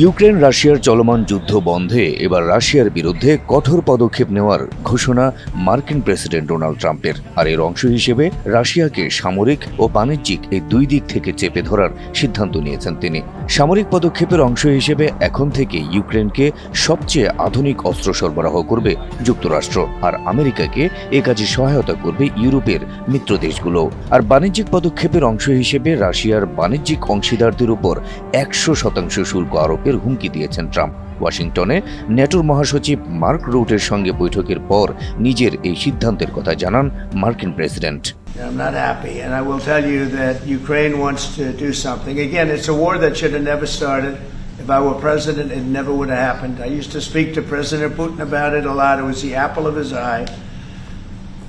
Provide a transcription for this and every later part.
Ukraine রাশিয়ার চলমান যুদ্ধ বন্ধে এবার রাশিয়ার বিরুদ্ধে কঠোর পদক্ষেপ নেওয়ার ঘোষণা মার্কিন প্রেসিডেন্ট ডোনাল্ড ট্রাম্পের। আর এর অংশ হিসেবে রাশিয়াকে সামরিক ও বাণিজ্যিক এই দুই দিক থেকে চেপে ধরার সিদ্ধান্ত নিয়েছেন তিনি। সামরিক পদক্ষেপের অংশ হিসেবে এখন থেকে ইউক্রেনকে সবচেয়ে আধুনিক অস্ত্র সরবরাহ করবে যুক্তরাষ্ট্র, আর আমেরিকাকে এ কাজে সহায়তা করবে ইউরোপের মিত্র দেশগুলো। আর বাণিজ্যিক পদক্ষেপের অংশ হিসেবে রাশিয়ার বাণিজ্যিক অংশীদারদের উপর 100% শুল্ক আরোপের হুমকি দিয়েছেন ট্রাম্প। ওয়াশিংটনে ন্যাটোর মহাসচিব মার্ক রুটের সঙ্গে বৈঠকের পর নিজের এই সিদ্ধান্তের কথা জানান মার্কিন president. I'm not happy, and I will tell you that Ukraine wants to do something. Again, it's a war that should have never started. If I were president, it never would have happened. I used to speak to President Putin about it a lot. It was the apple of his eye.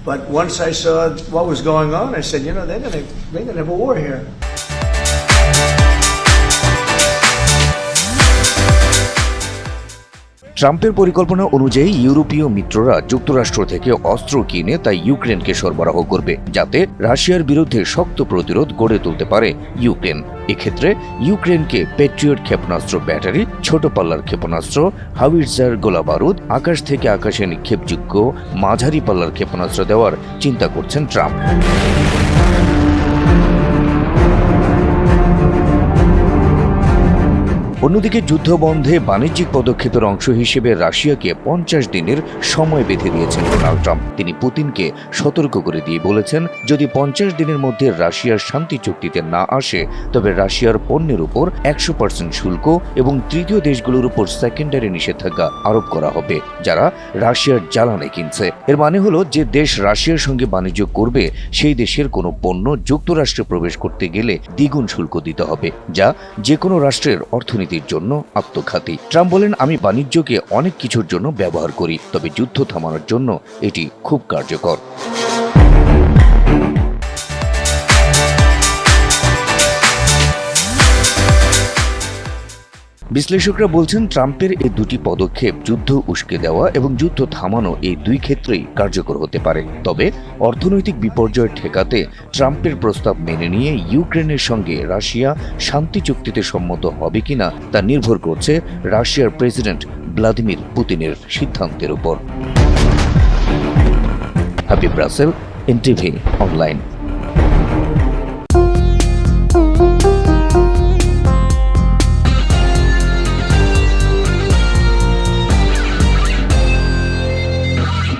But once I saw what was going on, I said, you know, they're gonna have a war here. ট্রাম্পের পরিকল্পনা অনুযায়ী ইউরোপীয় মিত্ররা যুক্তরাষ্ট্র থেকে অস্ত্র কিনে তা ইউক্রেনকে সরবরাহ করবে, যাতে রাশিয়ার বিরুদ্ধে শক্ত প্রতিরোধ গড়ে তুলতে পারে ইউক্রেন। এক্ষেত্রে ইউক্রেনকে প্যাট্রিয়ট ক্ষেপণাস্ত্র ব্যাটারি, ছোট পাল্লার ক্ষেপণাস্ত্র, হাউইটজার গোলাবারুদ, আকাশ থেকে আকাশে নিক্ষেপযোগ্য মাঝারি পাল্লার ক্ষেপণাস্ত্র দেওয়ার চিন্তা করছেন ট্রাম্প। অন্যদিকে যুদ্ধ বন্ধে বাণিজ্যিক পদক্ষেপের অংশ হিসেবে রাশিয়াকে 50 দিনের সময় বেঁধে দিয়েছেন ডোনাল্ড ট্রাম্প। তিনি পুতিনকে সতর্ক করে দিয়ে বলেছেন, যদি 50 দিনের মধ্যে রাশিয়ার শান্তি চুক্তিতে না আসে, তবে রাশিয়ার পণ্যের উপর 100% শুল্ক এবং তৃতীয় দেশগুলোর উপর সেকেন্ডারি নিষেধাজ্ঞা আরোপ করা হবে, যারা রাশিয়ার জ্বালানি কিনছে। এর মানে হলো, যে দেশ রাশিয়ার সঙ্গে বাণিজ্য করবে সেই দেশের কোনো পণ্য যুক্তরাষ্ট্রে প্রবেশ করতে গেলে দ্বিগুণ শুল্ক দিতে হবে, যা যে কোনো রাষ্ট্রের অর্থনীতির জন্য আত্মঘাতী। ট্রাম্প বলেন, আমি বাণিজ্যকে অনেক কিছুর জন্য ব্যবহার করি, তবে যুদ্ধ থামানোর জন্য এটি খুব কার্যকর। বিশ্লেষকরা বলছেন, ট্রাম্পের এই দুটি পদক্ষেপ যুদ্ধ উস্কে দেওয়া এবং যুদ্ধ থামানো এই দুই ক্ষেত্রেই কার্যকর হতে পারে। তবে অর্থনৈতিক বিপর্যয় ঠেকাতে ট্রাম্পের প্রস্তাব মেনে নিয়ে ইউক্রেনের সঙ্গে রাশিয়া শান্তি চুক্তিতে সম্মত হবে কিনা তা নির্ভর করছে রাশিয়ার প্রেসিডেন্ট ভ্লাদিমির পুতিনের সিদ্ধান্তের উপর। Habib Rasel, NTV online.